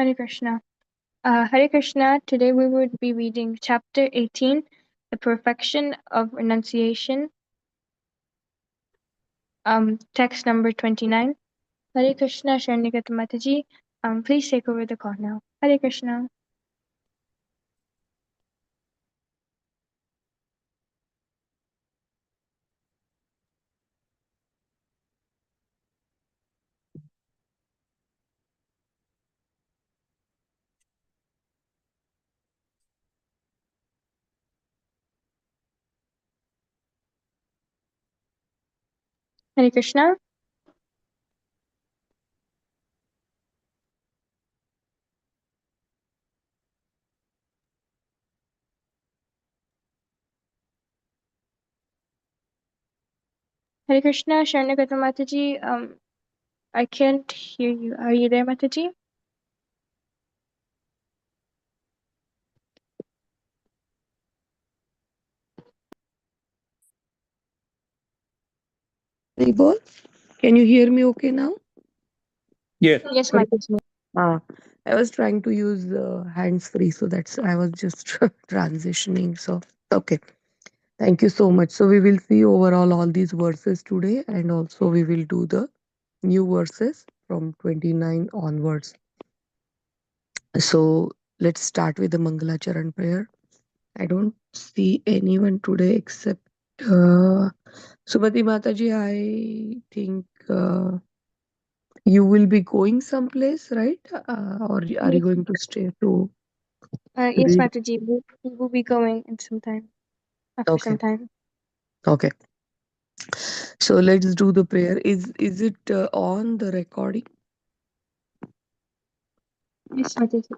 Hare Krishna. Hare Krishna. Today we would be reading chapter 18, The Perfection of Renunciation, text number 29. Hare Krishna, Sharnigat Mataji. Please take over the call now. Hare Krishna. Hare Krishna. Hare Krishna, Sharnigat Mataji. I can't hear you. Are you there, Mataji? Bol, can you hear me okay now? Yes. Yes, Mataji. I was trying to use hands free, so that's I was just transitioning. So, okay. Thank you so much. So, we will see overall all these verses today, and also we will do the new verses from 29 onwards. So, let's start with the Mangalacharan prayer. I don't see anyone today except Subhati Mataji. I think you will be going someplace, right? Or are you Yes, going to stay to yes, read? Mataji. We will be going in some time. After Okay, some time. okay. So let's do the prayer. Is it on the recording? Yes, Mataji.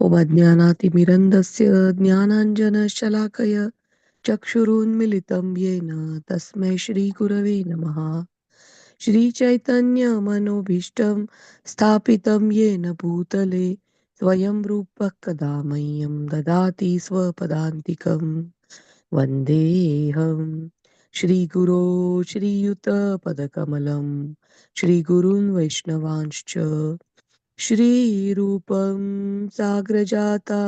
ओम अज्ञानातिमिरन्दस्य ज्ञानाञ्जनशलाकय चक्षुरुन्मिलितं येन तस्मै श्रीगुरवे नमः श्रीचैतन्यमनोभीष्टं स्थापितं येन भूतले स्वयं रूपः कदा मह्यं ददाति स्वपदान्तिकं वन्देऽहं श्रीगुरो श्रीयुतपदकमलं श्रीगुरून् वैष्णवांश्च श्रीरूपं साग्रजाता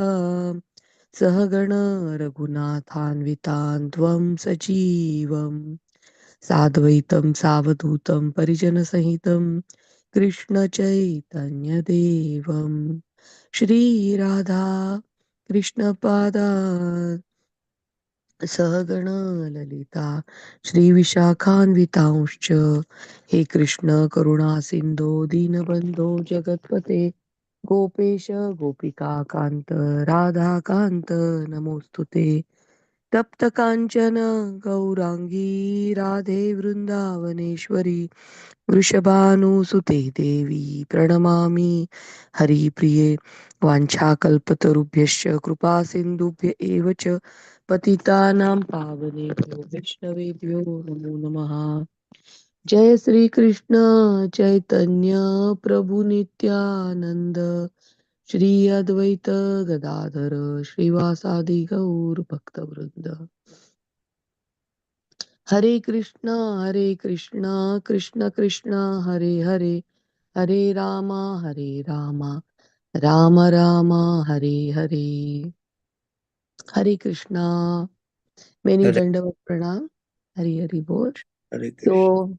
सहगण रघुनाथान्वितान् त्वं सजीवं साद्वैतं सावधूतं परिजनसहितं कृष्णचैतन्यदेवं श्रीराधा कृष्णपादान् सहगण ललिता श्रीविशाखान्वितांश्च हे कृष्ण करुणा सिन्धो दीनबन्धो जगत्पते गोपेश गोपिकान्त राधाकान्त नमोऽस्तु ते तप्त काञ्चन गौराङ्गी राधे वृन्दावनेश्वरी वृषभानुसुते देवी प्रणमामि हरिप्रिये वाञ्छाकल्पतरुभ्यश्च कृपासिन्धुभ्य एव च पतितानां पावनेभ्यो वैष्णवेभ्यो नमो नमः जय श्री कृष्ण चैतन्य प्रभु नित्यानंद श्री अद्वैत गदाधर श्रीवासादि गौर भक्तवृंद हरे Krishna Krishna Krishna Hare Hare Hare Rama Ram Ram Hare Hare Hare Krishna many Hare, dandavat pranam hari hari bol. Hare So Krishna.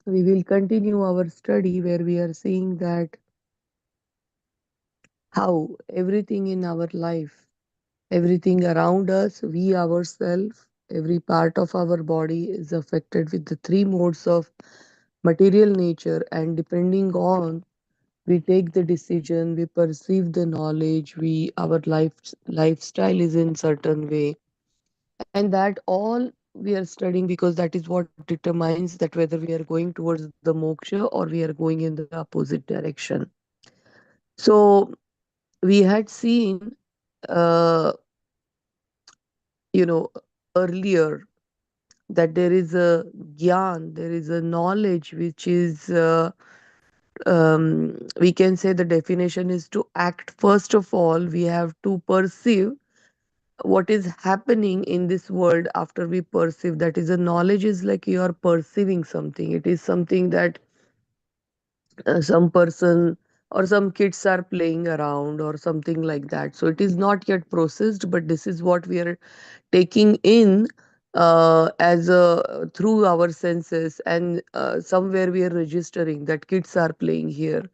we will continue our study where we are seeing that how everything in our life, everything around us, we ourselves, every part of our body is affected with the three modes of material nature, and depending on we take the decision, we perceive the knowledge, we our lifestyle is in certain way, and that all we are studying because that is what determines that whether we are going towards the moksha or we are going in the opposite direction. So we had seen uh, you know earlier that there is a gyan, there is a knowledge which is we can say the definition is to act. First of all, we have to perceive what is happening in this world. After we perceive, that is a knowledge, is like you are perceiving something. It is something that some person or some kids are playing around or something like that. So it is not yet processed, but this is what we are taking in as a through our senses, and somewhere we are registering that kids are playing here.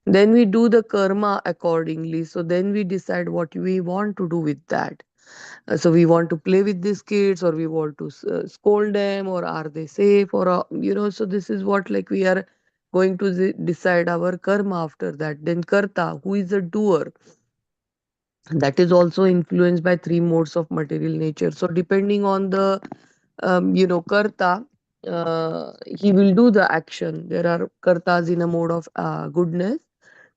Then we do the karma accordingly. So then we decide what we want to do with that. So we want to play with these kids, or we want to scold them, or are they safe, or so this is what, like, we are going to decide our karma after that. Then karta, who is a doer, that is also influenced by three modes of material nature. So depending on the karta, he will do the action. There are kartas in a mode of goodness,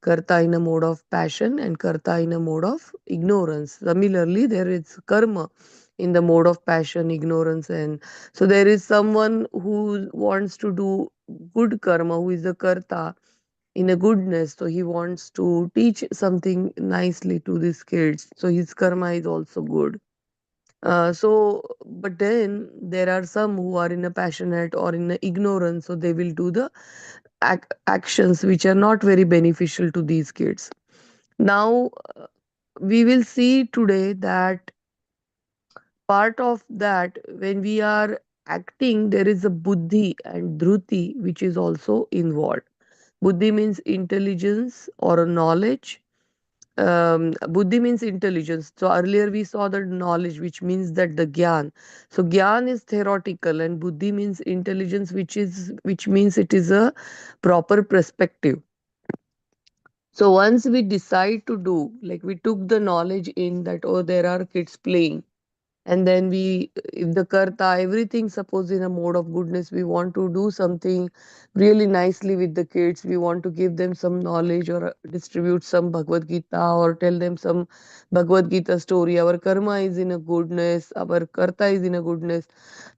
karta in a mode of passion, and karta in a mode of ignorance. Similarly, there is karma in the mode of passion, ignorance, and so there is someone who wants to do good karma, who is a karta in a goodness. So he wants to teach something nicely to these kids. So his karma is also good. But then there are some who are in a passionate or in a ignorance, so they will do the actions which are not very beneficial to these kids. Now, we will see today that part of that, when we are acting, there is a buddhi and dhruti which is also involved. Buddhi means intelligence or a knowledge. Buddhi means intelligence. So earlier we saw the knowledge, which means that the gyan. So gyan is theoretical, and buddhi means intelligence, which means it is a proper perspective. So once we decide to do, like, we took the knowledge in that, oh, there are kids playing, and then we, if the karta, everything, suppose in a mode of goodness, we want to do something really nicely with the kids, we want to give them some knowledge, or distribute some Bhagavad Gita, or tell them some Bhagavad Gita story. Our karma is in a goodness, our karta is in a goodness.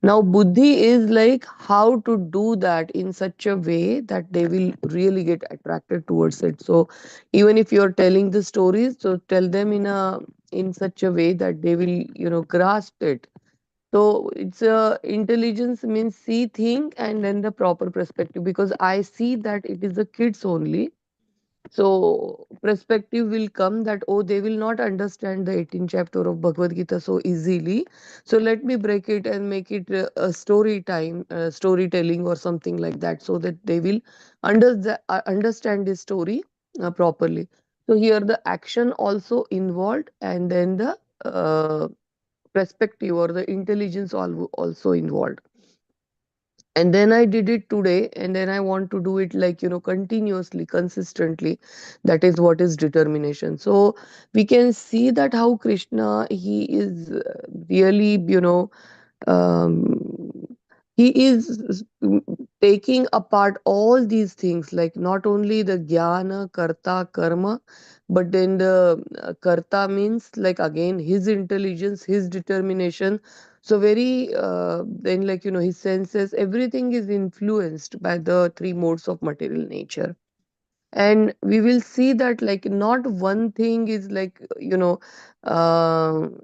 Now buddhi is like how to do that in such a way that they will really get attracted towards it. So even if you're telling the stories, so tell them in such a way that they will grasp it. So it's intelligence means see, think, and then the proper perspective, because I see that it is the kids only. So perspective will come that, oh, they will not understand the 18th chapter of Bhagavad Gita so easily, so let me break it and make it a story time, storytelling or something like that, so that they will understand this story properly. So here the action also involved, and then the perspective or the intelligence also involved. And then I did it today, and then I want to do it, like, continuously, consistently. That is what is determination. So we can see that how Krishna, he is really, um, he is taking apart all these things, like not only the jnana, karta, karma, but then the karta means, like, again, his intelligence, his determination. So very then, like, his senses, everything is influenced by the three modes of material nature. And we will see that, like, not one thing is like,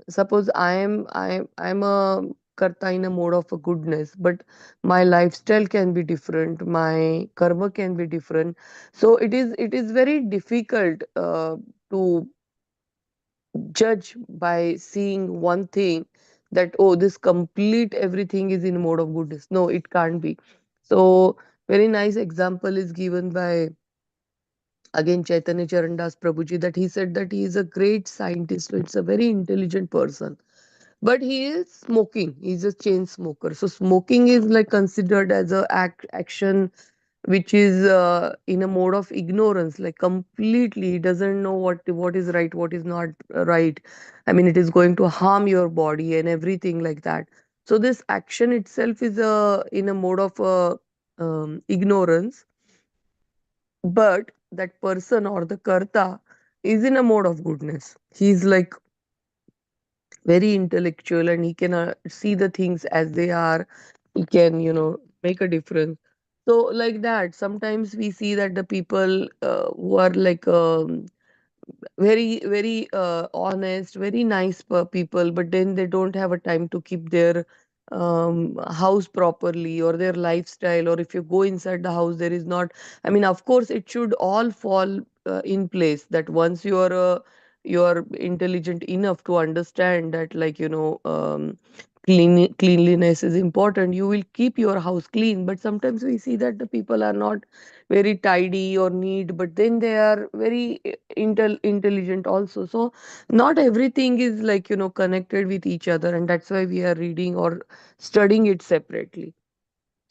suppose I'm a karta in a mode of a goodness, but my lifestyle can be different, my karma can be different. So it is very difficult to judge by seeing one thing, that, oh, this complete everything is in mode of goodness. No, it can't be. So very nice example is given by, again, Chaitanya Charandas Prabhuji, that he said that he is a great scientist, so it's a very intelligent person, but he is smoking, he's a chain smoker. So smoking is like considered as a action which is in a mode of ignorance, like completely he doesn't know what is right, what is not right. I mean, it is going to harm your body and everything like that. So this action itself is in a mode of ignorance, but that person or the karta is in a mode of goodness. He's like very intellectual, and he can see the things as they are. He can make a difference. So like that, sometimes we see that the people who are like very very honest, very nice people, but then they don't have a time to keep their house properly, or their lifestyle, or if you go inside the house there is not, I mean, of course it should all fall in place, that once you are intelligent enough to understand that, like, cleanliness is important, you will keep your house clean. But sometimes we see that the people are not very tidy or neat, but then they are very intelligent also. So not everything is, like, connected with each other, and that's why we are reading or studying it separately.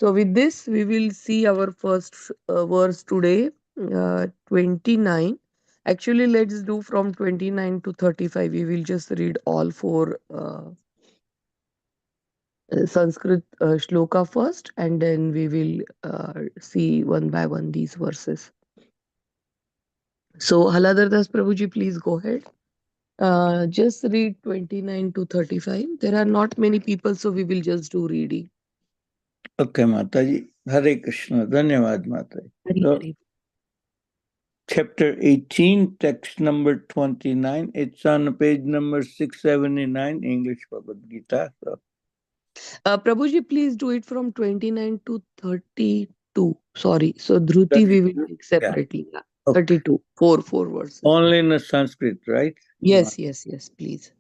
So with this we will see our first verse today, 29. Actually, let's do from 29 to 35. We will just read all four Sanskrit shloka first, and then we will see one by one these verses. So Haladhar Das Prabhuji, please go ahead. Just read 29 to 35. There are not many people, so we will just do reading. Okay, Mataji. Hare Krishna. Dhanyavad, Mataji. So, chapter 18, text number 29. It's on page number 679, English Bhagavad Gita. So, Prabhuji, please do it from 29 to 32. Sorry. So Dhruti we will take separately. Yeah. Okay. 32. Four verses. Only in the Sanskrit, right? Yes, please.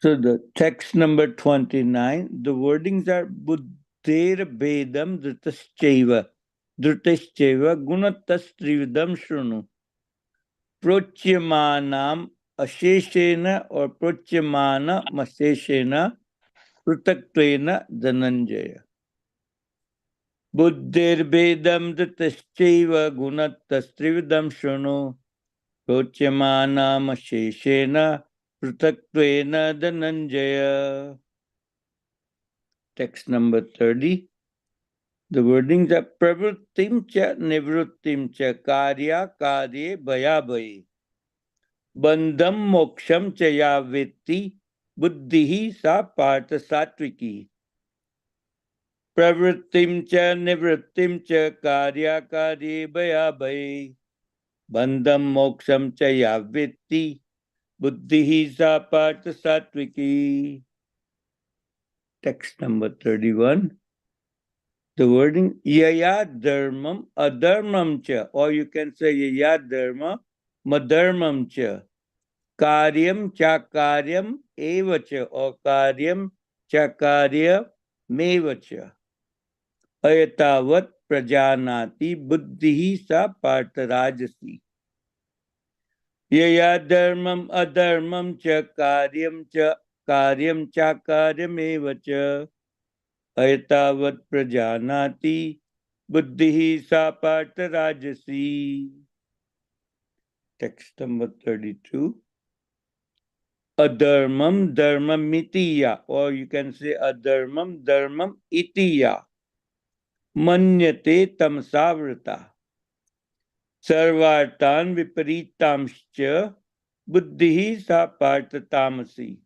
So the text number 29, the wordings are Buddhir Bedam Dhritaschaiva. Dhritaschaiva Gunatas Shrunu. Prochyamanam Asheshena or Prochyamana Maseshena Prutaktena Dhananjaya. Buddhirbedam Dhritaschaiva Gunatas Shrunu. Prochyamana Asheshena Prutaktena Dhananjaya. Text number 30. The wordings are pravrittim cha nivrittim cha karya karye bhaya bhaye. Bandham moksham cha ya vitti buddhihi sa partha satviki. Pravrittim cha nivrittim cha karya karye bhaya bhaye. Bandham moksham cha ya vitti buddhihi sa partha satviki. Text number 31. The wording yaya dharmam adharmam cha, or you can say yaya dharma madharmam cha, karyam cha karyam eva cha, or karyam cha karya meva cha. Ayatavat prajanati buddhihi sa partarajasi. Yaya dharmam adharmam cha karyam cha karyam eva cha. Ayatavat prajanati buddhihi sa partha rajasi. Text number 32. Adharmam dharmam mitiya, or you can say adharmam dharmam itiya. Manyate tamsavrata. Sarvartan viparitamscha buddhihi sa partha tamasi.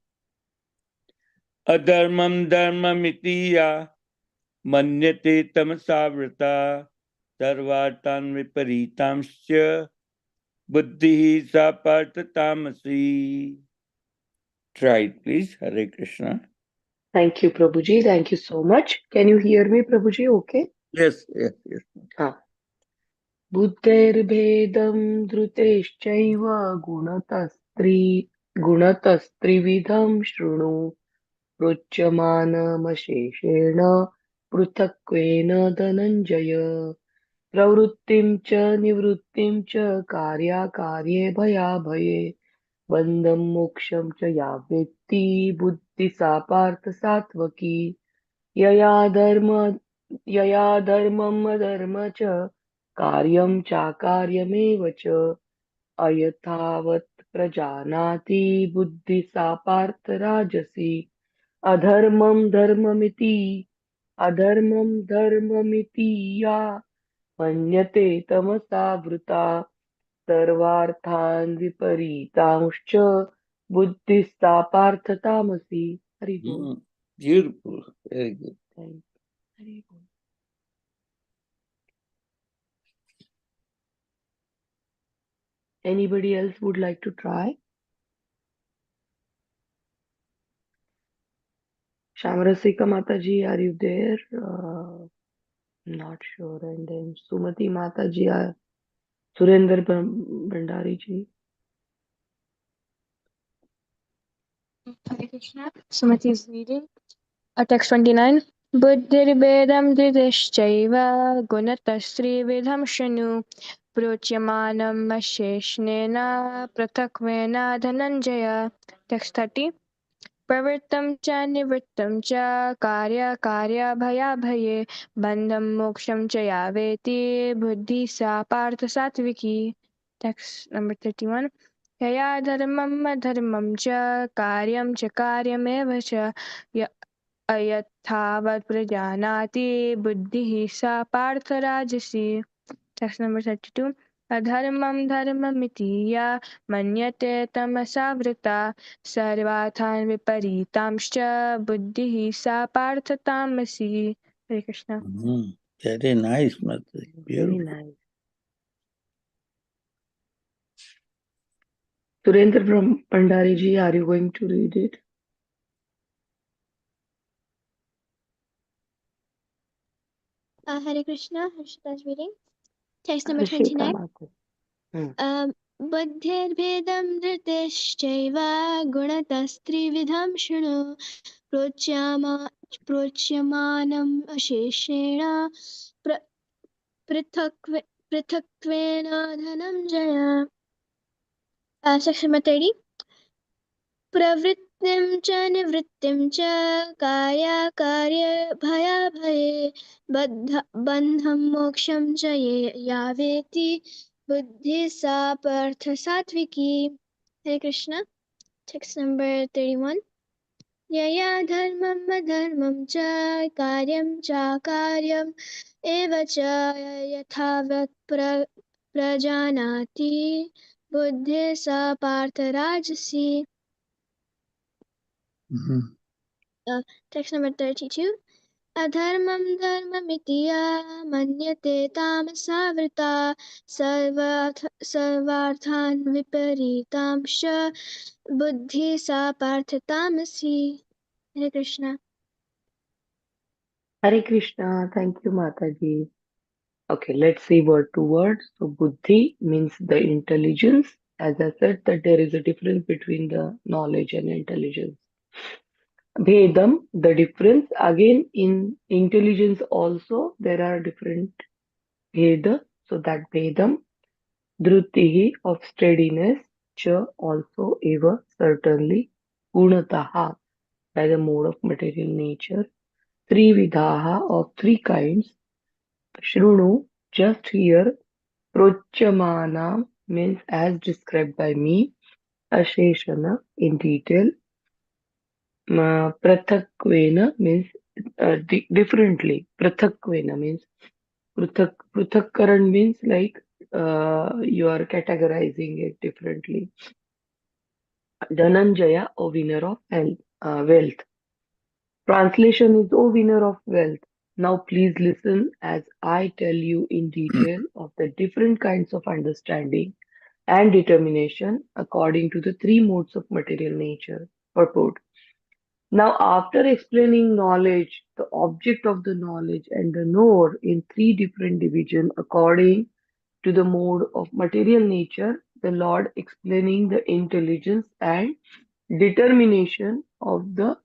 Adharmam dharmam itiya. Manyate tamasavrata sarvartan viparitamscha buddhihi sa partha tamasi. Try it, please. Hare Krishna. Thank you, Prabhuji. Thank you so much. Can you hear me, Prabhuji? Okay. Yes. Buddhairbhedam dhruteshchaiva gunatastrividham shrunu Ruchyamanamasheshena पृथक्त्वेन धनञ्जय प्रवृत्तिं च निवृत्तिं च कार्याकार्ये भयाभये बन्धं मोक्षं च या वेत्ति बुद्धि सा पार्थ सात्वकी यया धर्म यया धर्मम् अधर्म च कार्यं चाकार्यमेव च अयथावत् प्रजानाति बुद्धि सा पार्थ राजसी अधर्मं धर्ममिति या मन्यते तमसा वृता सर्वार्थान् विपरीतांश्च बुद्धिस्ता पार्थ तामसी. हरि बोल. Beautiful. Very good. Thank you. Hरि बोल. Anybody else would like to try? Shamarasika Mataji, are you there? Not sure. And then Sumati Mataji, Surender Bhandari ji. Hare Krishna. Sumati is reading. Text 29. Buddhirvedam dridishchaiva gunatastrividham shanu prochyamanam asheshnena prathakvena dhananjaya. Text 30. Pravrittam cha nivrittam cha karya karya bhaya bhaye bandham moksham cha yaveti buddhi sa partha satviki. Text number 31. Yaya dharmam adharmam cha karyam cha karyameva cha ayathavat prajanati buddhi sa partha rajasi. Text number 32. Adharmam dharmamiti ya manyate tamasavrita sarvathan viparitamscha buddhi sa partha tamasi. Hare Krishna. Very nice, Mataji. Very Beautiful. nice. Surendra Bhandari ji, are you going to read it? Hare Krishna, Harshita's reading. Text number Harshita 29. Mataji. बुद्धिर्भेदं धृतिश्चैव गुणतस्त्रिविधं शृणु प्रोच्यमानम् अशेषेण पृथक्त्वेन Dhananjay. Section number 30. प्रवृत्तिं च निवृत्तिं च कार्याकार्यभयाभये बन्धं मोक्षं च या वेत्ति बुद्धिः सा पार्थ सात्विकी. Hare Krishna. Text number 31. यया धर्मम् अधर्मं च कार्यं चाकार्यम् एव च यथावत् प्रजानाति बुद्धिः सा पार्थ राजसी. Text number 32. Adharmam dharmamiti ya manyate tamasavritta sarvarthan viparitamscha buddhi sa partha tamasi. Hare Krishna. Hare Krishna. Thank you, Mataji. Okay, let's see word to word. So, buddhi means the intelligence. As I said, that there is a difference between the knowledge and intelligence. Bhedam, the difference. Again, in intelligence also, there are different bheda. So, that bhedam. Drutihi, of steadiness. Cha, also, eva, certainly. Gunataha, by the mode of material nature. Trividaha, of three kinds. Shrunu, just here. Prochamana means as described by me. Asheshana in detail. Prathakvena means differently. Prathakvena means Pruthakkaran means like you are categorizing it differently. Dhananjaya, O winner of wealth. Translation is O winner of wealth. Now please listen as I tell you in detail of the different kinds of understanding and determination according to the three modes of material nature. Purport. Now, after explaining knowledge, the object of the knowledge, and the knower in three different divisions according to the mode of material nature, the Lord explaining the intelligence and determination of the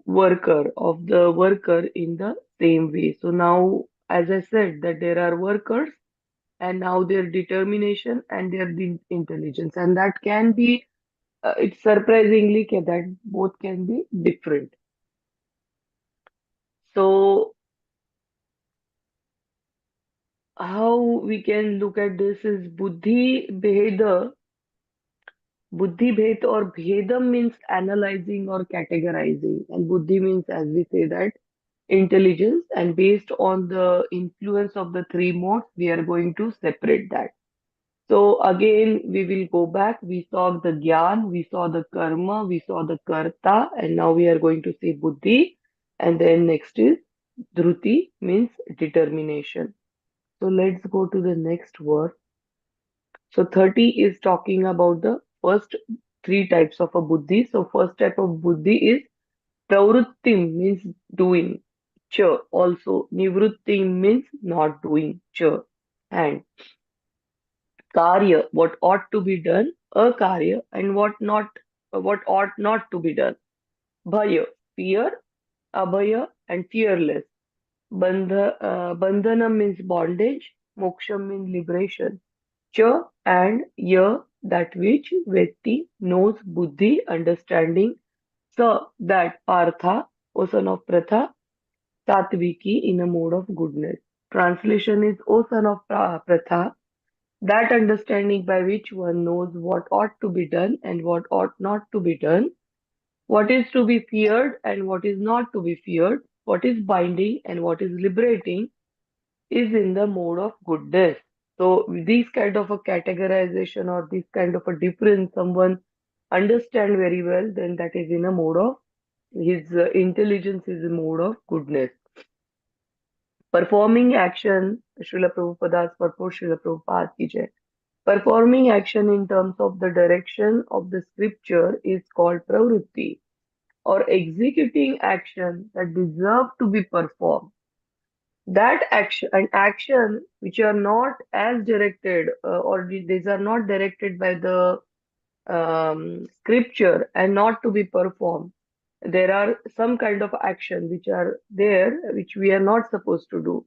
worker in the same way. So now, as I said, that there are workers and now their determination and their intelligence, and that can be it's surprisingly that both can be different. So how we can look at this is buddhi bhed or bhedam means analyzing or categorizing, and buddhi means, as we say, that intelligence, and based on the influence of the three modes we are going to separate that. So again, we will go back. We saw the Gyan, we saw the Karma, we saw the Karta, and now we are going to see Buddhi. And then next is Dhruti, means determination. So let's go to the next word. So 30 is talking about the first three types of a Buddhi. So first type of Buddhi is Pravrittim means doing. Cha also. Nivrittim means not doing. Cha. And karya, what ought to be done. Akarya, and what ought not to be done. Bhaya, fear. Abhaya, and fearless. Bandhanam means bondage. Moksham means liberation. Cha and ya, that which Vetti knows, buddhi, understanding. Sa, that Partha, O son of Pratha, Satviki, in a mode of goodness. Translation is, O son of Pratha, that understanding by which one knows what ought to be done and what ought not to be done, what is to be feared and what is not to be feared, what is binding and what is liberating, is in the mode of goodness. So, this kind of a categorization or this kind of a difference, someone understand very well, then that is in a mode of his intelligence is a mode of goodness. Performing action, Srila Prabhupada's purport, Srila Prabhupada ki jai. Performing action in terms of the direction of the scripture is called pravritti, or executing action that deserve to be performed. That action and action which are not as directed or these are not directed by the scripture and not to be performed. There are some kind of action which are there which we are not supposed to do.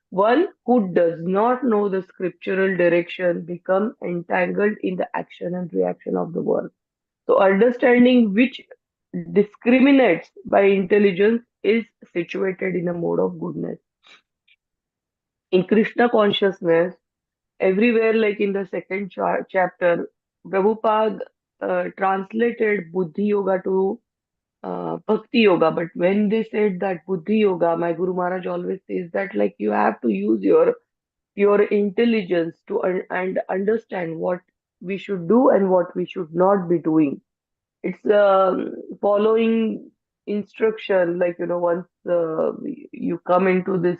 One who does not know the scriptural direction become entangled in the action and reaction of the world. So understanding which discriminates by intelligence is situated in a mode of goodness. In Krishna consciousness, everywhere, like in the second chapter, Prabhupada translated Buddhi Yoga to Bhakti Yoga. But when they said that Buddhi Yoga, my Guru Maharaj always says that like you have to use your intelligence to and understand what we should do and what we should not be doing. It's following instruction, like once you come into this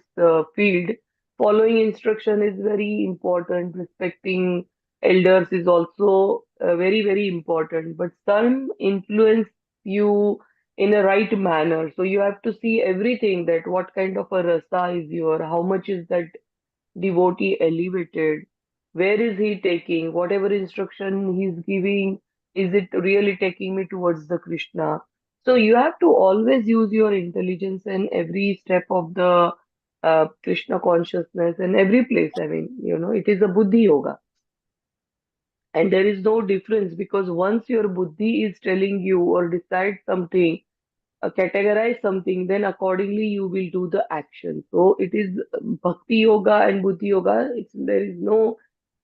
field, following instruction is very important. Respecting elders is also very, very important. But some influence you in a right manner. So you have to see everything, that what kind of a rasa is your, how much is that devotee elevated? Where is he taking? Whatever instruction he's giving, is it really taking me towards the Krishna? So you have to always use your intelligence in every step of the Krishna consciousness and every place. I mean, it is a Buddhi Yoga. And there is no difference, because once your Buddhi is telling you or decide something, categorize something, then accordingly you will do the action. So it is Bhakti Yoga and Buddhi Yoga. There is no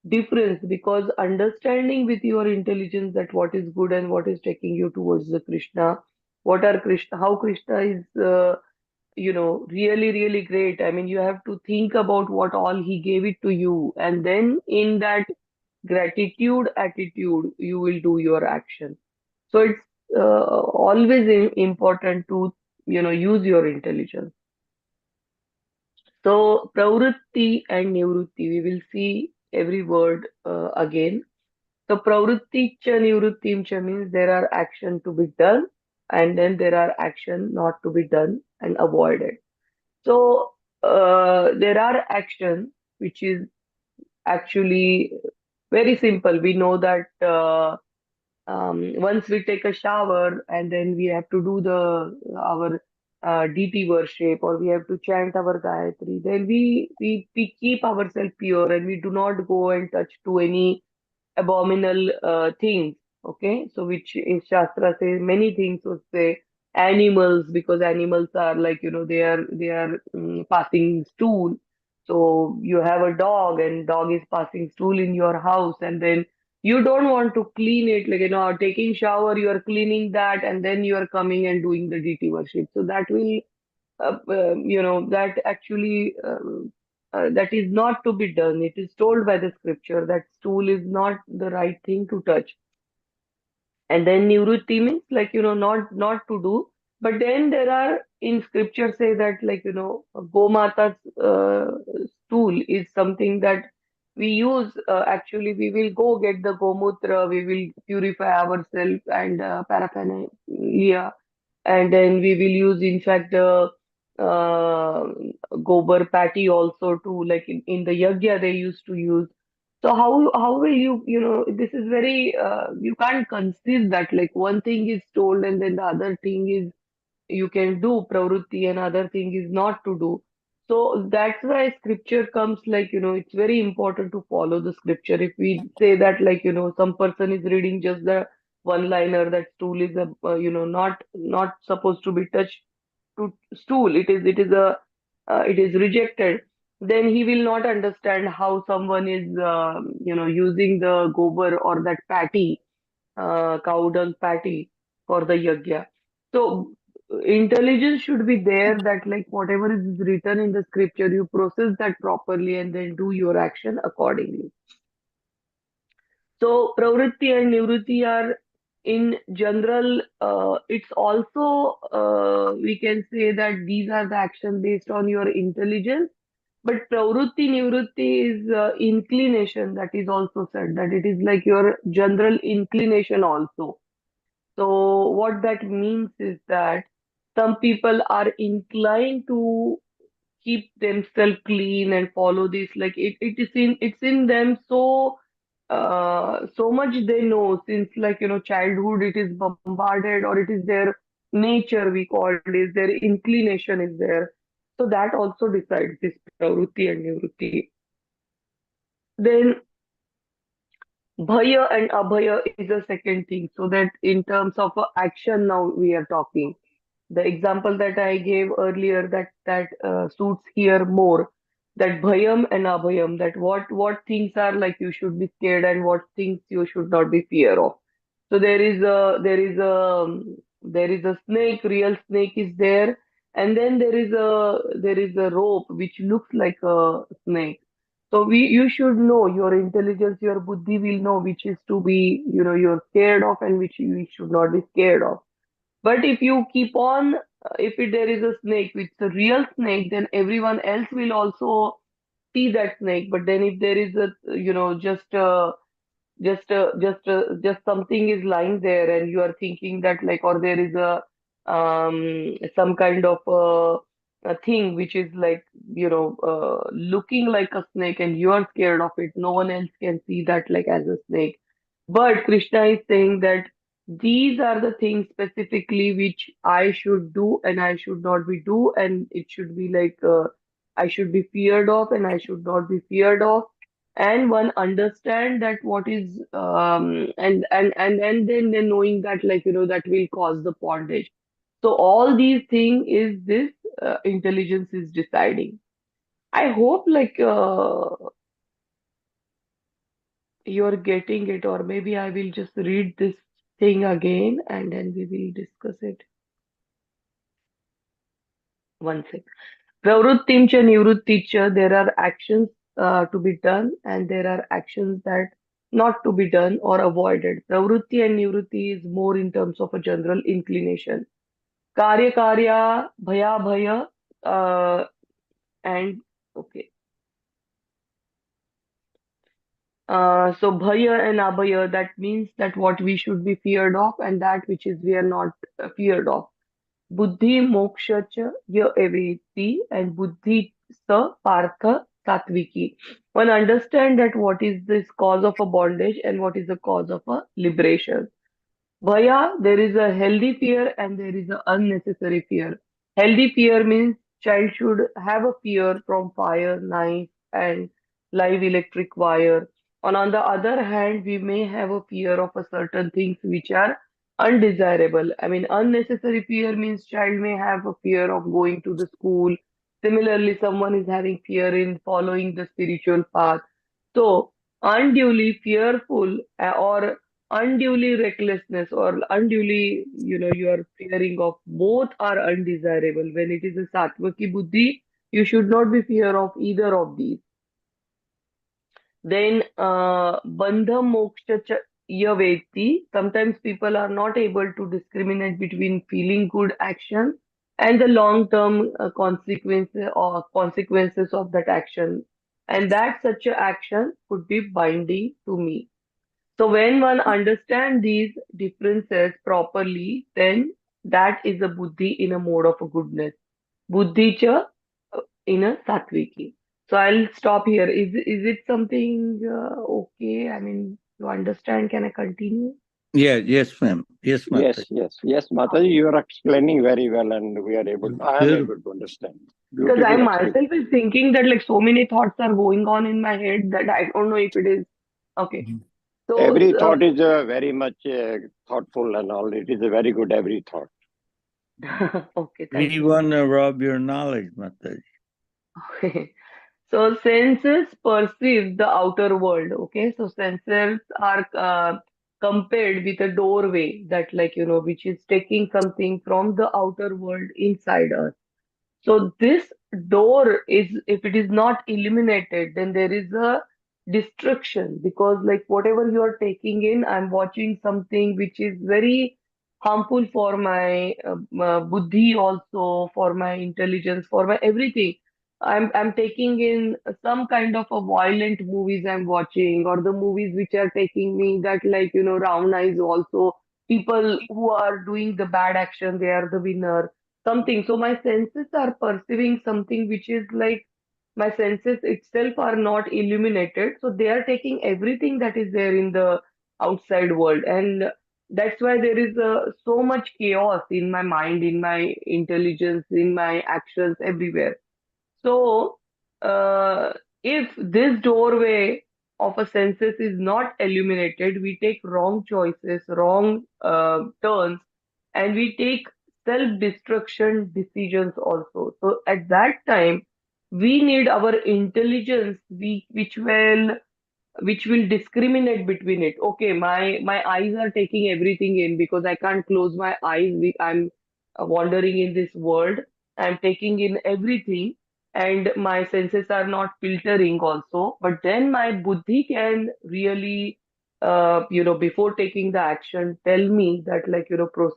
difference, because understanding with your intelligence that what is good and what is taking you towards the Krishna, what are Krishna, how Krishna is, really, really great. I mean, you have to think about what all he gave it to you, and then in that gratitude attitude, you will do your action. So it's always important to, use your intelligence. So pravritti and nivritti, we will see every word again. So pravritti cha nivrittim cha means there are action to be done, and then there are action not to be done and avoided. So there are action which is actually very simple. We know that once we take a shower and then we have to do the our DT worship, or we have to chant our Gayatri, then we keep ourselves pure and we do not go and touch to any abominable things. Okay, so which in Shastra says many things would say animals, because animals are like, they are passing stool. So you have a dog and dog is passing stool in your house, and then you don't want to clean it, like taking shower, you are cleaning that, and then you are coming and doing the DT worship. So that will that actually that is not to be done. It is told by the scripture that stool is not the right thing to touch. And then nivrutti means like, not to do. But then there are in scripture say that like, Gomata's stool is something that we use. Actually, we will go get the Gomutra, we will purify ourselves and paraphernalia, and then we will use, in fact, the uh, gobar patty also to, like in the yagya they used to use. So how will you know, this is very you can't conceive that like one thing is told and then the other thing is you can do pravrutti and other thing is not to do. So that's why scripture comes, like, it's very important to follow the scripture. If we say that, like, some person is reading just the one liner, that stool is a not supposed to be touched to stool, it is rejected, then he will not understand how someone is using the gobar or that patty, cow dung patty for the yagya. So intelligence should be there, that like whatever is written in the scripture, you process that properly and then do your action accordingly. So pravritti and nivritti are in general, it's also, we can say that these are the action based on your intelligence. But pravritti nivritti is inclination, that is also said, that it is like your general inclination also. So what that means is that some people are inclined to keep themselves clean and follow this. Like it's in them, so so much they know since, like, childhood, it is bombarded, or it is their nature, we call it, is their inclination is there. So that also decides this pravrutti and nivrutti. Then bhaya and abhaya is a second thing. So that in terms of action now we are talking. The example that I gave earlier, that suits here more. That bhayam and abhayam, that what things are like you should be scared and what things you should not be fear of. So there is a snake, real snake is there, and then there is a rope which looks like a snake. So you should know, your intelligence, your buddhi will know which is to be, you're scared of, and which you should not be scared of. But if you keep on, there is a snake, which is a real snake, then everyone else will also see that snake. But then if there is a, just something is lying there, and you are thinking that, like, or there is a some kind of a thing which is like, looking like a snake, and you are scared of it, no one else can see that like as a snake. But Krishna is saying that these are the things specifically which I should do and I should not be do, and it should be like, I should be feared of and I should not be feared of. And one understand that what is, and then knowing that, like, that will cause the bondage. So all these things is this intelligence is deciding. I hope, like, you're getting it, or maybe I will just read this thing again and then we will discuss it. One sec. Pravrittim cha nivritti cha, there are actions to be done and there are actions that not to be done or avoided. Pravritti and nivritti is more in terms of a general inclination. Karya karya, bhaya bhaya, and okay. So bhaya and abhaya, that means that what we should be feared of and that which is we are not feared of. Buddhi moksha cha ya eveti, and buddhi sa partha satviki. One understand that what is this cause of a bondage and what is the cause of a liberation. Bhaya, there is a healthy fear and there is an unnecessary fear. Healthy fear means child should have a fear from fire, knife, and live electric wire. And on the other hand, we may have a fear of a certain things which are undesirable. I mean, unnecessary fear means child may have a fear of going to the school. Similarly, someone is having fear in following the spiritual path. So, unduly fearful, or unduly recklessness, or unduly, you are fearing of, both are undesirable. When it is a satvaki buddhi, you should not be fear of either of these. Then bandha moksha cha yaveti. Sometimes people are not able to discriminate between feeling good action and the long-term consequences of that action, and that such a action could be binding to me. So when one understands these differences properly, then that is a buddhi in a mode of a goodness. Buddhi cha in a sattviki. So I'll stop here. Is it something okay? I mean, you understand? Can I continue? Yes, ma'am. Yes, Mataji. Yes, Mataji, you are explaining very well, and I am Beautiful. able to understand. Because I Beautiful myself explanation. is thinking that like so many thoughts are going on in my head that I don't know if it is okay. So Every thought is very much thoughtful and all. It is a very good every thought. okay, thank We you. want to rob your knowledge, Mataji. Okay. So senses perceive the outer world. Okay, so senses are compared with a doorway that, like, which is taking something from the outer world inside us. So this door is, if it is not illuminated, then there is a destruction because like whatever you are taking in, I'm watching something which is very harmful for my buddhi also, for my intelligence, for my everything. I'm taking in some kind of a violent movies I'm watching, or the movies which are taking me that like Ravana is also people who are doing the bad action, they are the winner something. So my senses are perceiving something which is like my senses itself are not illuminated. So they are taking everything that is there in the outside world. And that's why there is so much chaos in my mind, in my intelligence, in my actions, everywhere. So, if this doorway of a senses is not illuminated, we take wrong choices, wrong turns, and we take self-destruction decisions also. So, at that time, we need our intelligence, which will discriminate between it. Okay, my eyes are taking everything in because I can't close my eyes. I'm wandering in this world. I'm taking in everything, and my senses are not filtering also. But then my buddhi can really, before taking the action, tell me that like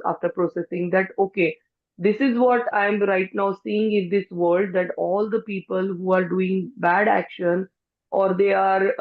after processing that okay. This is what I'm right now seeing in this world that all the people who are doing bad action or they are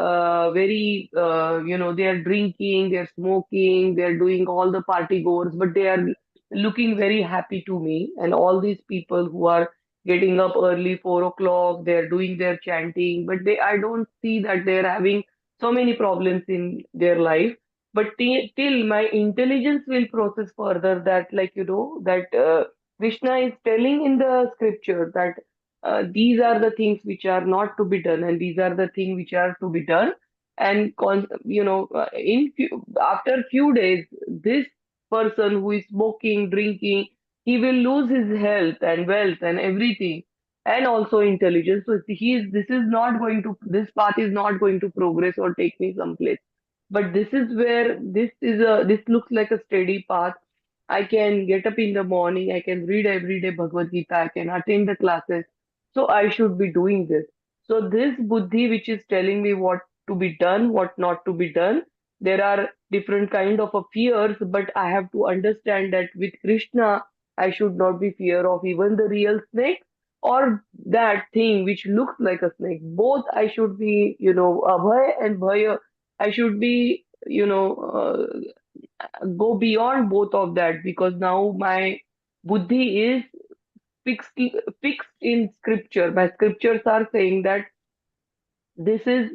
very they are drinking, they're smoking, they're doing all the party goers, but they are looking very happy to me. And all these people who are getting up early 4 o'clock, they're doing their chanting, but they I don't see that they're having so many problems in their life. But till my intelligence will process further that like that Krishna is telling in the scripture that these are the things which are not to be done and these are the things which are to be done. And after few days this person who is smoking, drinking, he will lose his health and wealth and everything, and also intelligence. So this path is not going to progress or take me someplace. But this is where this looks like a steady path. I can get up in the morning, I can read every day Bhagavad Gita, I can attend the classes. So I should be doing this. So this buddhi which is telling me what to be done, what not to be done, there are different kind of a fears, but I have to understand that with Krishna, I should not be fear of even the real snake or that thing which looks like a snake. Both I should be, abhay and bhaya. I should be, go beyond both of that because now my buddhi is fixed fixed in scripture. My scriptures are saying that this is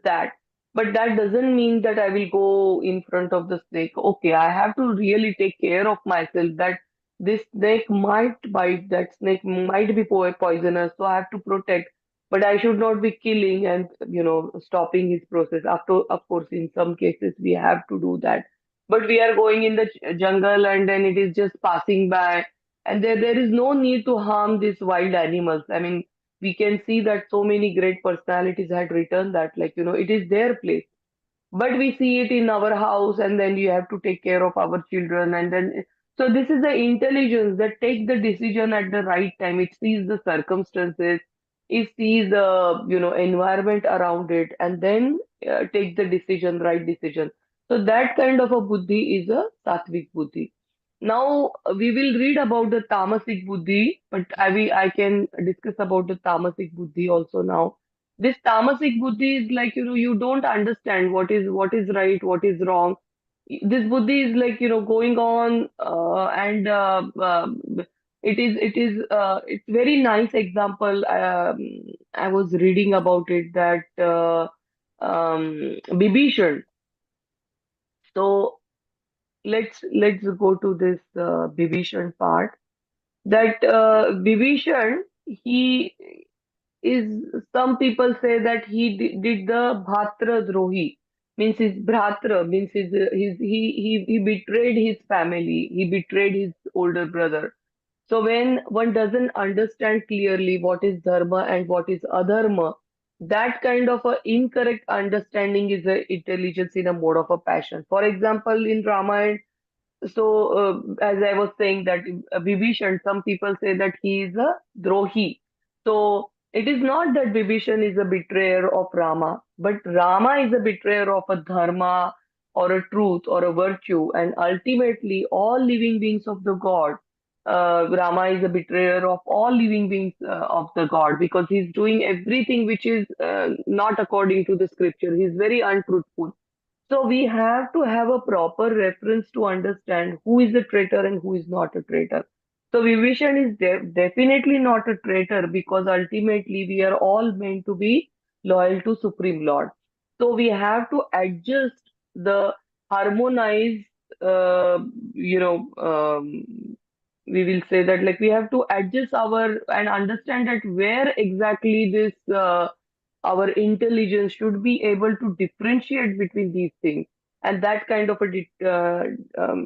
that. But that doesn't mean that I will go in front of the snake. Okay, I have to really take care of myself that this snake might bite, that snake might be poisonous, so I have to protect. But I should not be killing and stopping his process. After, of course, in some cases we have to do that. But we are going in the jungle and then it is just passing by, and there is no need to harm these wild animals. I mean, we can see that so many great personalities had written that like it is their place, but we see it in our house and then you have to take care of our children. And then so this is the intelligence that takes the decision at the right time. It sees the circumstances, it sees the environment around it, and then take the decision, right decision. So that kind of a buddhi is a sattvic buddhi. Now we will read about the tamasic buddhi, but I can discuss about the tamasic buddhi also now. This tamasic buddhi is like you don't understand what is right, what is wrong. this buddhi is like, going on, and it's very nice example. I was reading about it that Bibhishan. So let's go to this Bibhishan part. That Bibhishan, he is, some people say that he did the Bhatra Drohi, means his Bhratra, means he betrayed his family, he betrayed his older brother. So when one doesn't understand clearly what is dharma and what is adharma, that kind of a incorrect understanding is a intelligence in a mode of a passion. For example, in Ramayana, so, as I was saying that Vibhishan, some people say that he is a Drohi. So, it is not that Vibhishan is a betrayer of Rama, but Rama is a betrayer of a dharma or a truth or a virtue. And ultimately, all living beings of the God, Rama is a betrayer of all living beings of the God, because he's doing everything which is not according to the scripture. He's very untruthful. So we have to have a proper reference to understand who is a traitor and who is not a traitor. So Vibhishan is definitely not a traitor, because ultimately we are all meant to be loyal to Supreme Lord. So we have to adjust the harmonize, uh, you know, we will say that, like, we have to adjust our and understand that where exactly this our intelligence should be able to differentiate between these things, and that kind of a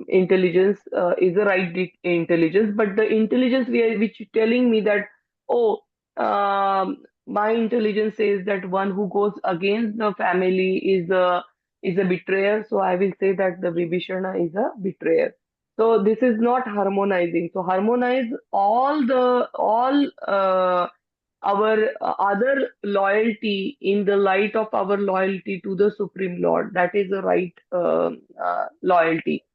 intelligence is a right intelligence. But the intelligence which telling me that, oh, my intelligence says that one who goes against the family is a betrayer, so I will say that the Vibhishana is a betrayer. So this is not harmonizing. So harmonize all our other loyalty in the light of our loyalty to the Supreme Lord. That is the right loyalty.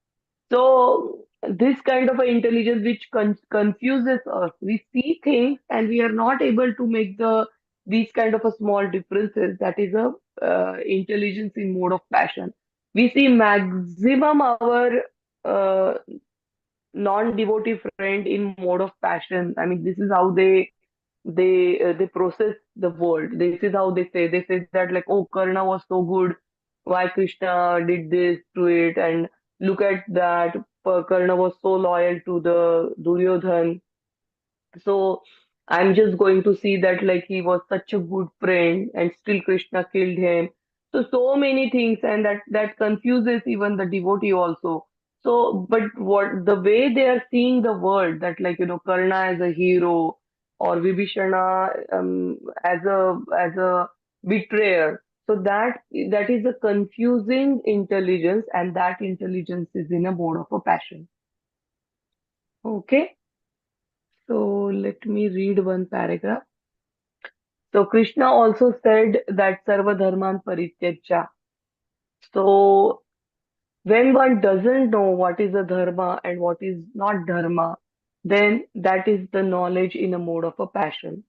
So this kind of a intelligence which confuses us. We see things and we are not able to make these kind of a small differences. That is a intelligence in mode of passion. We see maximum our uh, non-devotee friend in mode of passion. I mean, this is how they process the world. This is how they say that, like, oh, Karna was so good, why Krishna did this to it, and look at that, Karna was so loyal to the Duryodhan. So I'm just going to see that, like, he was such a good friend and still Krishna killed him. So many things, and that confuses even the devotee also. So, but what the way they are seeing the world, that, like, Karna as a hero or Vibhishana as a betrayer. So that is a confusing intelligence, and that intelligence is in a mode of a passion. Okay. So let me read one paragraph. So Krishna also said that Sarva Dharman Parityajya. So when one doesn't know what is a dharma and what is not dharma, then that is the knowledge in a mode of a passion.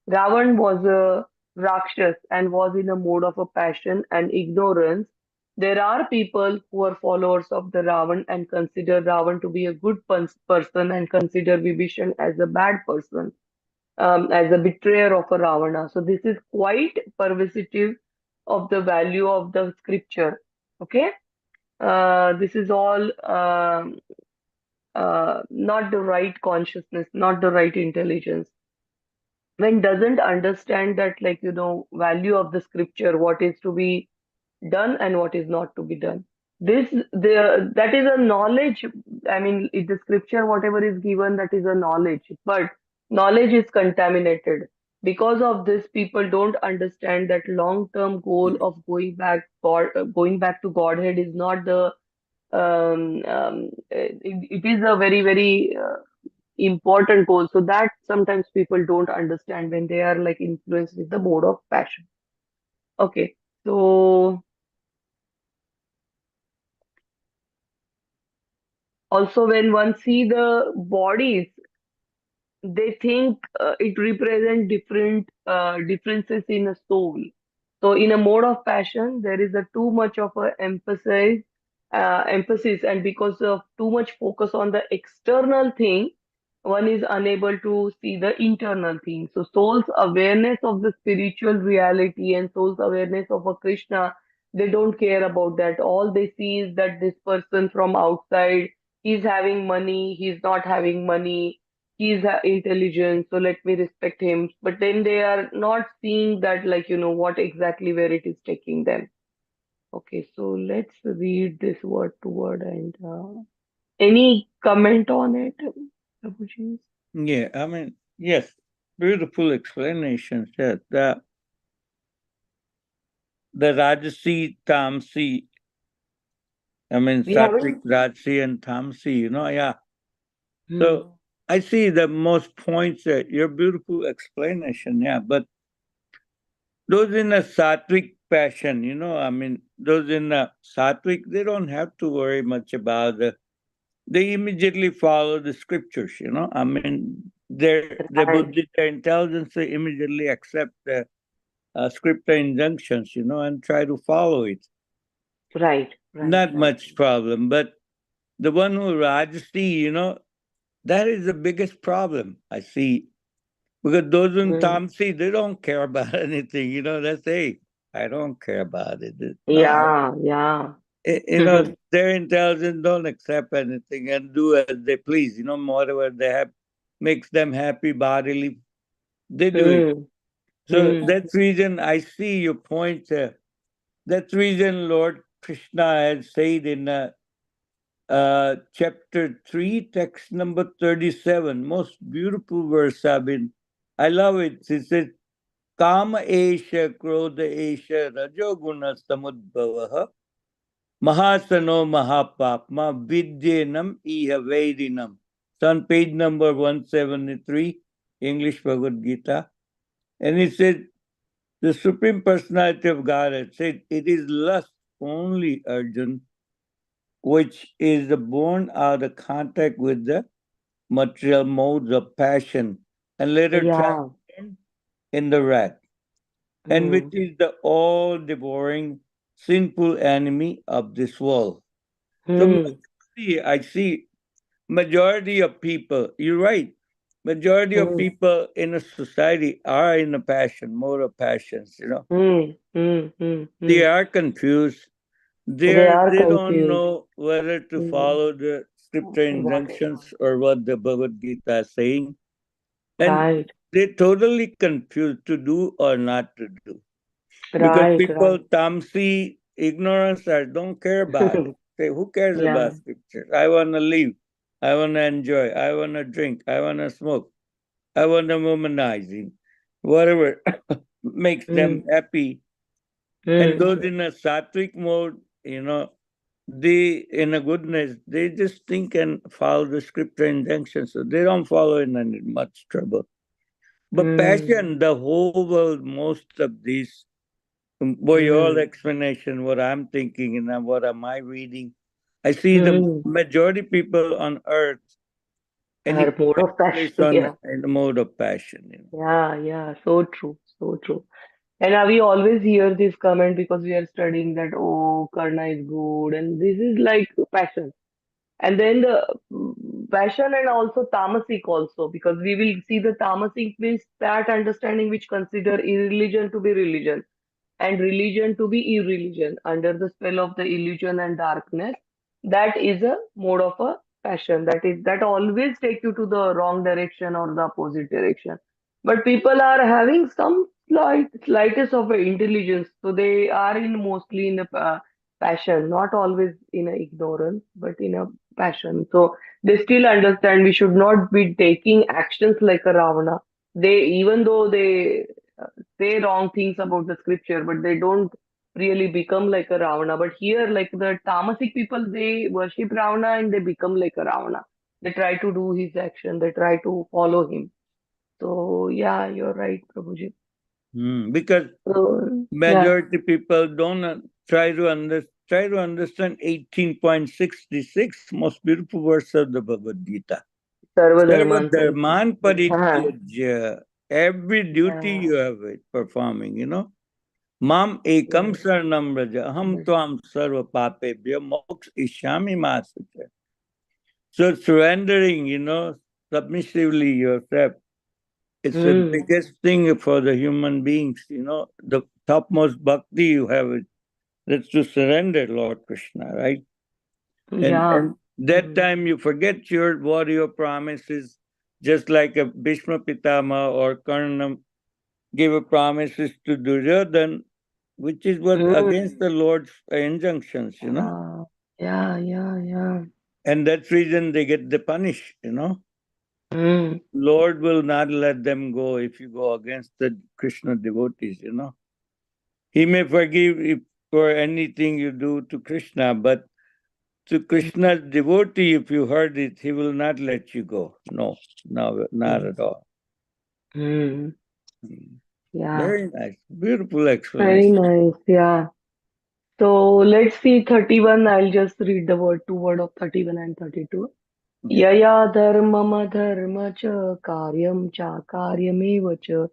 Ravan was a Rakshas and was in a mode of a passion and ignorance. There are people who are followers of the Ravan and consider Ravan to be a good person and consider Vibhishan as a bad person, as a betrayer of a Ravana. So this is quite pervasive of the value of the scripture. Okay, this is all not the right consciousness, not the right intelligence. When doesn't understand that, like, value of the scripture, what is to be done and what is not to be done. That is a knowledge. I mean, in the scripture, whatever is given, that is a knowledge, but knowledge is contaminated. Because of this, people don't understand that long-term goal of going back to Godhead is not the it is a very, very important goal. So that sometimes people don't understand when they are, like, influenced with the mode of passion. Okay, so also when one see the bodies, they think it represents different differences in a soul. So in a mode of passion, there is a too much of a emphasis emphasis, and because of too much focus on the external thing, one is unable to see the internal thing. So soul's awareness of the spiritual reality and soul's awareness of a Krishna, they don't care about that. All they see is that this person from outside, he's having money, he's not having money, he's intelligent, so let me respect him. But then they are not seeing that, like, what exactly where it is taking them. Okay, so let's read this word to word, and any comment on it, Prabhuji? Yeah, I mean, yes, beautiful explanations. Yeah, the Rajasi, Tamsi, I mean, We Sattvic, haven't. Rajasi, and Tamsi, yeah. Hmm. So I see the most points that your beautiful explanation, yeah. But those in a Sattvic passion, I mean, those in a Sattvic, they don't have to worry much about they immediately follow the scriptures, I mean, their Right, buddhi, their intelligence, they immediately accept the scripture injunctions, and try to follow it. right, right, Not right. much problem. But the one who Rajasi, that is the biggest problem I see. Because those in Hmm. Tamsi, they don't care about anything, that's, hey, I don't care about it. No, Yeah, yeah. their intelligence don't accept anything and do as they please, whatever they have makes them happy bodily, they do it. Hmm. So Hmm. that's reason I see your point. That's reason Lord Krishna had said in chapter 3, text number 37, most beautiful verse. I love it. It says, Kama esha krodha esha rajoguna samudbhavaha mahasano mahapapma vidyenam iha vedinam. It's on page number 173, English Bhagavad Gita. And it said, the Supreme Personality of Godhead said, it is lust only, Arjun, which is born out of contact with the material modes of passion and later Yeah. transformed in the wrath, and which Hmm. is the all devouring sinful enemy of this world. So Hmm. I see majority of people, you're right, majority of Hmm. people in a society are in a passion, mode of passions, Hmm. Hmm. Hmm. They Hmm. are confused. They are They don't confused. know whether to Hmm. follow the scripture What is injunctions or what the Bhagavad Gita is saying. And right? they're totally confused to do or not to do. Because Right, people, right. tamsi, ignorance, or don't care about it. Say, who cares Yeah. about scriptures? I want to live. I want to enjoy. I want to drink. I want to smoke. I want to womanizing. Whatever makes Hmm. them happy. And Hmm. those in a sattvic mode, they, in a goodness, they just think and follow the scripture injunctions. So they don't follow in any much trouble. But Hmm. passion, the whole world, most of these, by your Hmm. explanation, what I'm thinking and what am I reading, I see the Hmm. majority people on earth, any Her mode of passion. place on Yeah. in the mode of passion. Yeah, yeah. So true. So true. And we always hear this comment because we are studying that, oh, Karna is good, and this is like passion. And then the passion and also tamasic also, because we will see the tamasic means that understanding which consider irreligion to be religion and religion to be irreligion under the spell of the illusion and darkness. That is a mode of a passion, that always take you to the wrong direction or the opposite direction. But people are having some slightest of a intelligence, so they are in mostly in a passion, not always in a ignorance but in a passion. So they still understand we should not be taking actions like a Ravana. They, even though they say wrong things about the scripture, but they don't really become like a Ravana. But here, like the Tamasic people, they worship Ravana and they become like a Ravana. They try to do his action, they try to follow him. So yeah, you're right, Prabhuji. Because So yeah, majority people don't try to understand 18.66, most beautiful verse of the Bhagavad Gita. Sarva Sarva Dharman dharman Parityajya. parityajya. Every duty Yeah, you have it performing, Mam ekam saranam braja, aham tvam sarva papebhyo moksha ishyami ma sute. So surrendering, submissively yourself, it's the biggest thing for the human beings, the topmost bhakti you have, that's to surrender, Lord Krishna, right? And that time you forget what your promise is, just like a Bhishma Pitama or Karna gave a promises to Duryodhan, which is what against the Lord's injunctions, Yeah. and that's reason they get the punish, Lord will not let them go if you go against the Krishna devotees, He may forgive if for anything you do to Krishna, but to Krishna's devotee, if you heard it, he will not let you go. No, not at all. Yeah. Very nice. Beautiful Very explanation. nice. Yeah. So let's see 31. I'll just read the two word of 31 and 32. Yeah. Yaya dharmam dharma cha karyam cha karyamev cha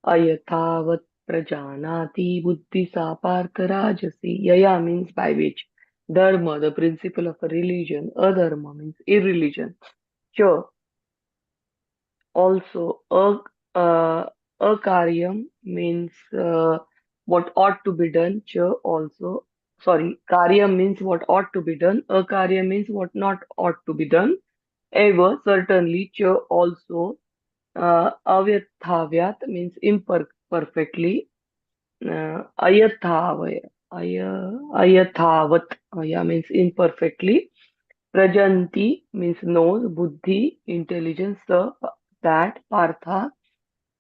ayathavat prajanati buddhi sa partha rajasi. Yaya means by which. Dharma, the principle of a religion. Adharma means irreligion. Cha, also akaryam means what ought to be done. Cha also, sorry, karyam means what ought to be done. Akaryam means what not ought to be done. Ever, certainly. Cha also. Avyathavyat means imperfectly. Ayathavaya, ayathavat, yeah, means imperfectly. Prajanti means knows. Buddhi, intelligence. That. Partha,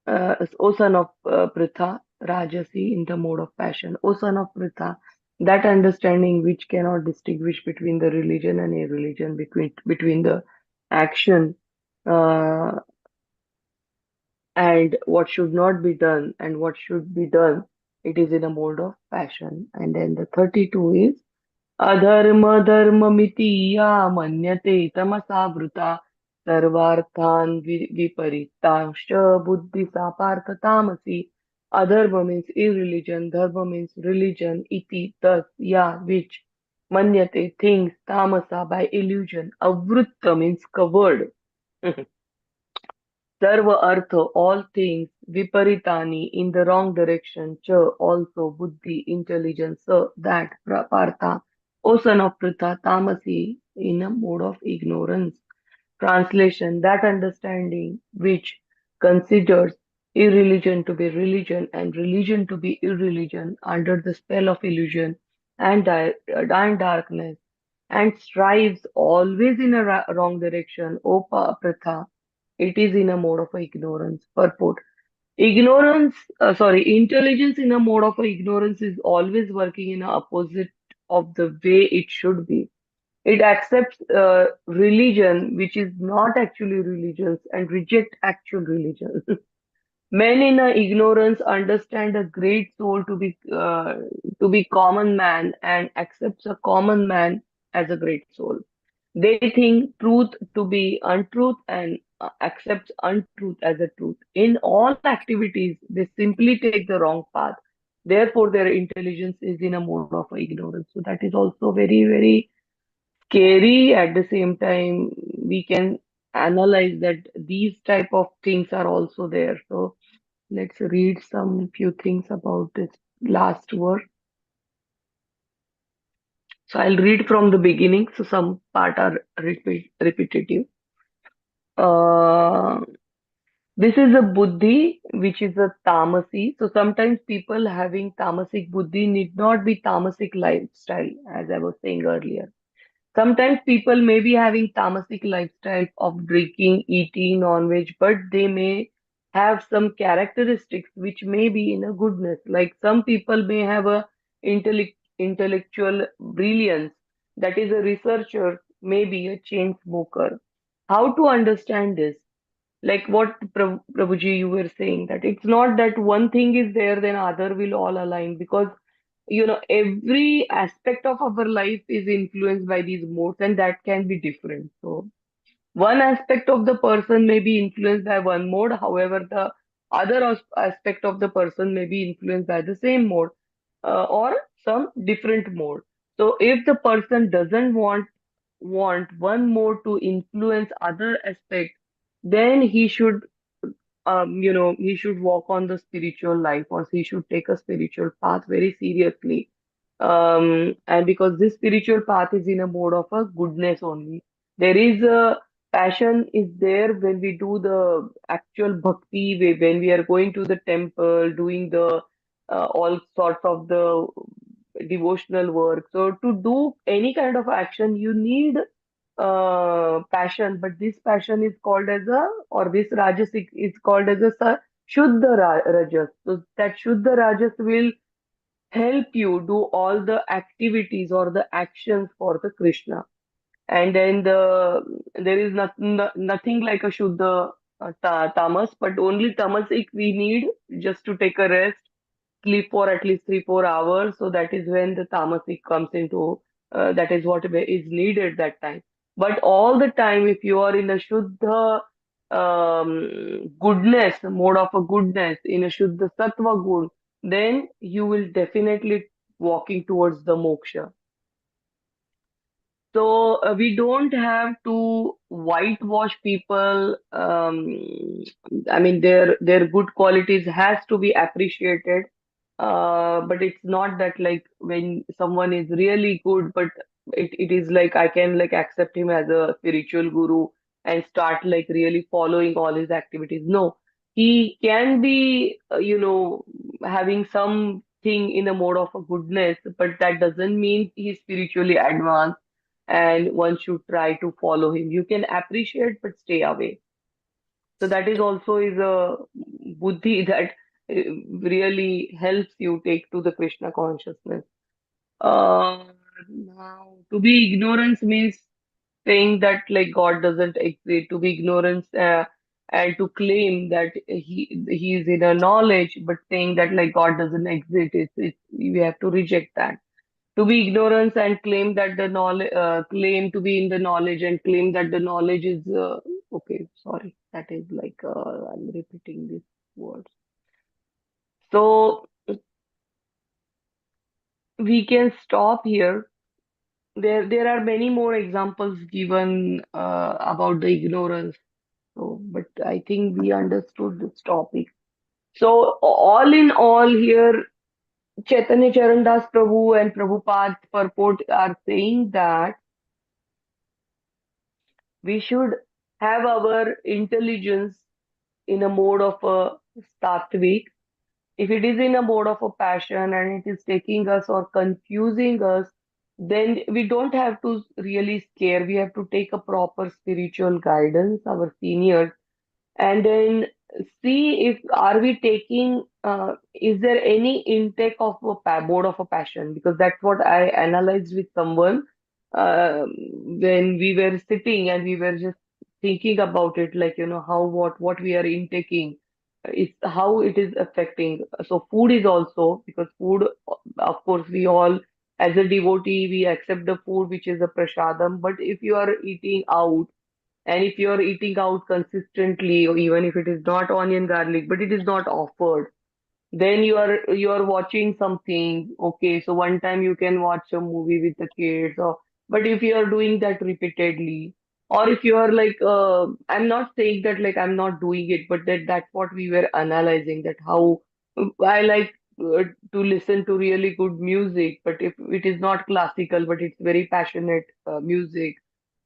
O son of Pritha. Rajasi, in the mode of passion. O son of Pritha, that understanding which cannot distinguish between the religion and irreligion, between the action uh, and what should not be done and what should be done, it is in a mode of passion. And then the 32 is adharma dharmamiti ya manyate tamasa vruta sarvarthan viparitascha buddhi sa partha tamasi. Adharma means irreligion, dharma means religion, iti thus, ya which, manyate things, tamasa by illusion, avrutta means covered. Sarva artha, all things, viparitani, in the wrong direction, cha, also, buddhi, intelligence, that, partha, O son of Pritha, tamasi, in a mode of ignorance. Translation, that understanding which considers irreligion to be religion and religion to be irreligion under the spell of illusion and darkness, and strives always in a wrong direction, O Pritha, it is in a mode of ignorance. Purport. Intelligence in a mode of ignorance is always working in a opposite of the way it should be. It accepts religion, which is not actually religious, and reject actual religion. Men in a ignorance understand a great soul to be common man and accepts a common man as a great soul. They think truth to be untruth and accepts untruth as a truth. In all activities, they simply take the wrong path. Therefore, their intelligence is in a mode of ignorance. So that is also very, very scary. At the same time, we can analyze that these type of things are also there. So let's read some few things about this last verse. So I'll read from the beginning. So some part are repetitive. Uh, this is a buddhi, which is a tamasi. So sometimes people having tamasic buddhi need not be tamasic lifestyle, as I was saying earlier. Sometimes people may be having tamasic lifestyle of drinking, eating non-veg, but they may have some characteristics which may be in a goodness. Like some people may have a intellectual brilliance, that is a researcher, maybe a chain smoker. How to understand this? Like what Prabhuji you were saying, that it's not that one thing is there, then other will all align, because every aspect of our life is influenced by these modes, and that can be different. So one aspect of the person may be influenced by one mode, however, the other aspect of the person may be influenced by the same mode. or some different mode. So if the person doesn't want one mode to influence other aspect, then he should walk on the spiritual life, or he should take a spiritual path very seriously. And because this spiritual path is in a mode of a goodness only. There is a passion is there when we do the actual bhakti, when we are going to the temple, doing the all sorts of the devotional work. So to do any kind of action, you need passion, but this passion is called as a, or this rajasic is called as a Shuddha Rajas. So that Shuddha Rajas will help you do all the activities or the actions for the Krishna. And then there is nothing like a Shuddha tamas, but only tamasic we need just to take a rest, sleep for at least 3 4 hours. So that is when the tamasic comes into, that is what is needed that time. But all the time, if you are in a Shuddha goodness, mode of a goodness, in a Shuddha Sattva good, then you will definitely walking towards the moksha. So we don't have to whitewash people. I mean, their good qualities has to be appreciated. But it's not that like when someone is really good, but it is like I can like accept him as a spiritual guru and start like really following all his activities. No, he can be, having something in a mode of a goodness, but that doesn't mean he's spiritually advanced and one should try to follow him. You can appreciate but stay away. So that is also is a buddhi that really helps you take to the Krishna consciousness. Now, to be ignorance means saying that like God doesn't exist. To be ignorance and to claim that he is in a knowledge, but saying that like God doesn't exist, we have to reject that. To be ignorance and claim that the knowledge, claim to be in the knowledge and claim that the knowledge is okay. Sorry, that is like I'm repeating these words. So we can stop here. There are many more examples given about the ignorance. So, but I think we understood this topic. So all in all, here Chaitanya Charandas Prabhu and Prabhupada purport are saying that we should have our intelligence in a mode of a sattvic. If it is in a mode of a passion and it is taking us or confusing us, then we don't have to really scare. We have to take a proper spiritual guidance, our seniors, and then see if are we taking is there any intake of a mode of a passion, because that's what I analyzed with someone uh, when we were sitting and we were just thinking about it, like how what we are intaking, it's how it is affecting. So food is also, because food, of course, we all as a devotee we accept the food which is a prasadam, but if you are eating out and if you're eating out consistently, or even if it is not onion garlic, but it is not offered, then you are watching something. Okay, so one time you can watch a movie with the kids, or but if you are doing that repeatedly, or if you are like, I'm not saying that like I'm not doing it, but that's what we were analyzing, that how I like to listen to really good music, but if it is not classical, but it's very passionate music,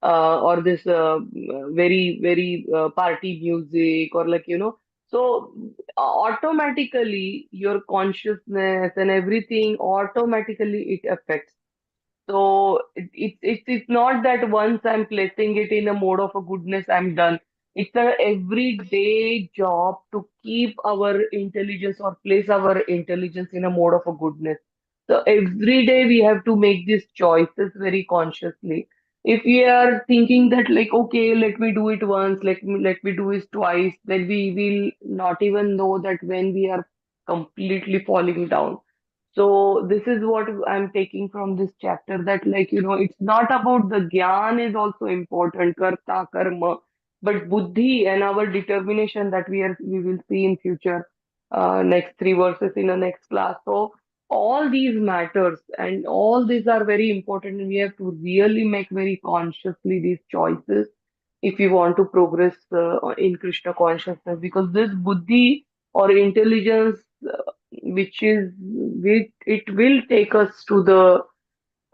or this very very party music, or like so automatically your consciousness and everything automatically it affects. So it's not that once I'm placing it in a mode of a goodness, I'm done. It's a everyday job to keep our intelligence or place our intelligence in a mode of a goodness. So every day we have to make these choices very consciously. If we are thinking that like, okay, let me do it once, let me do it twice, then we will not even know that when we are completely falling down. So this is what I'm taking from this chapter, that like, it's not about the gyan is also important, karta, karma, but buddhi and our determination that we will see in future, next three verses in the next class. So all these matters and all these are very important, and we have to really make very consciously these choices if we want to progress in Krishna consciousness, because this buddhi or intelligence, which it will take us to the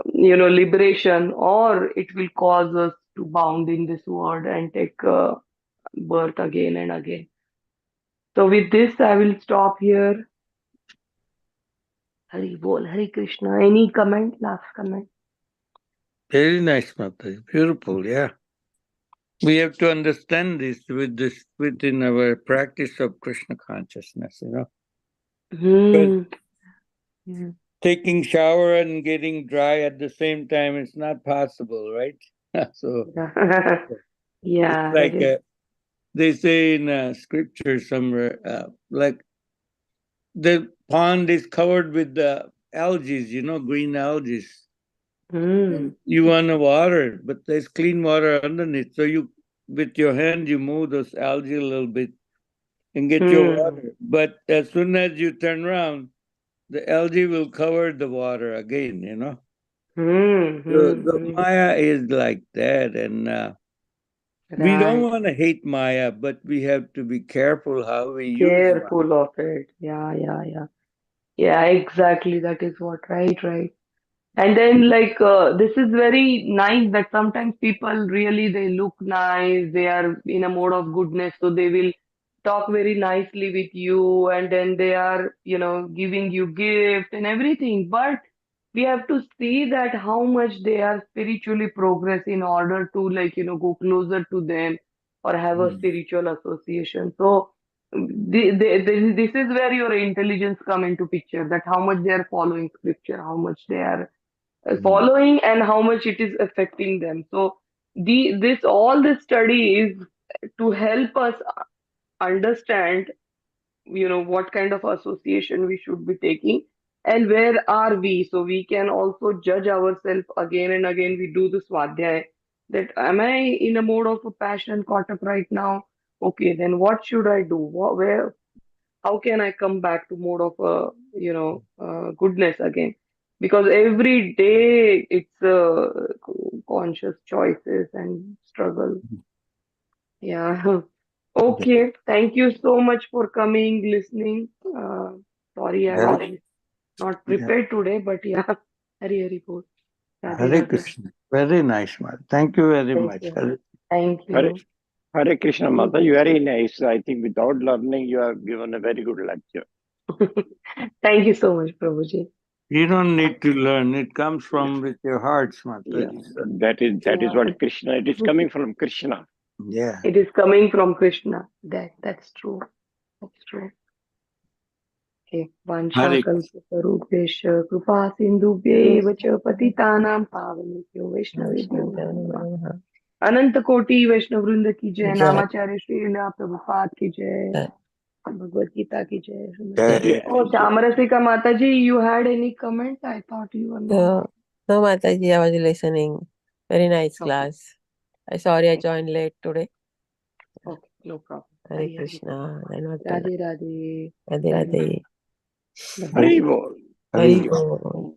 liberation, or it will cause us to bound in this world and take birth again and again. So with this, I will stop here. Hari Bol, Hari Krishna. Any comment? Last comment? Very nice, Mataji. Beautiful, yeah. We have to understand this within our practice of Krishna consciousness, Because Yeah. taking shower and getting dry at the same time is not possible, right? So Yeah, it's like that is. they say in scripture somewhere, like the pond is covered with the algae, green algae. You want to water, but there's clean water underneath. So you, with your hand, you move those algae a little bit and get your water. But as soon as you turn around, the algae will cover the water again, So the Maya is like that. And we don't Right. want to hate Maya, but we have to be careful how we use Maya. Careful of it. Yeah. Yeah, exactly. That is what. Right. And then this is very nice that sometimes people really they look nice, they are in a mode of goodness, so they will talk very nicely with you, and then they are, giving you gift and everything. But we have to see that how much they are spiritually progress in order to go closer to them or have a spiritual association. So this is where your intelligence come into picture, that how much they are following scripture, how much they are following, and how much it is affecting them. So this study is to help us understand what kind of association we should be taking and where are we, so we can also judge ourselves again and again. We do this swadhyay, that am I in a mode of a passion caught up right now? Okay, then what should I do? Where, how can I come back to mode of goodness again? Because every day it's conscious choices and struggle. Yeah. Okay. Thank you so much for coming, listening. Sorry, I was not prepared today, but yeah. Hari Bol. Radhe Hare Radhe. Krishna. Very nice, man. Thank you very Thank much. you. Thank Hare, you. Hare Krishna Mata, you very nice. I think without learning, you have given a very good lecture. Thank you so much, Prabhuji. You don't need to learn. It comes from with your hearts, Yeah, Mataji. that is Yeah. what Krishna. It is coming from Krishna. Yeah. It is coming from Krishna. That's true. That's true. Okay. Hare Vanchakalpatarubhesha कृपा सिन्धुभ्येव च पतितानां पावनेभ्यो वैष्णवेभ्यो नमो नमः। अनंत कोटि वैष्णव वृंद की जय। नामाचार्य श्रीला प्रभुपाद की जय। भगवत गीता की जय। Jai. Oh, Chamarasika Mataji, you had any comment? I thought you were not. No, Mataji, I was listening. Very nice Okay. class. I'm sorry I joined late today. Okay, no problem. Hare Krishna. Radhe Radhe. Radhe Radhe. Hari Bol. Hari Bol.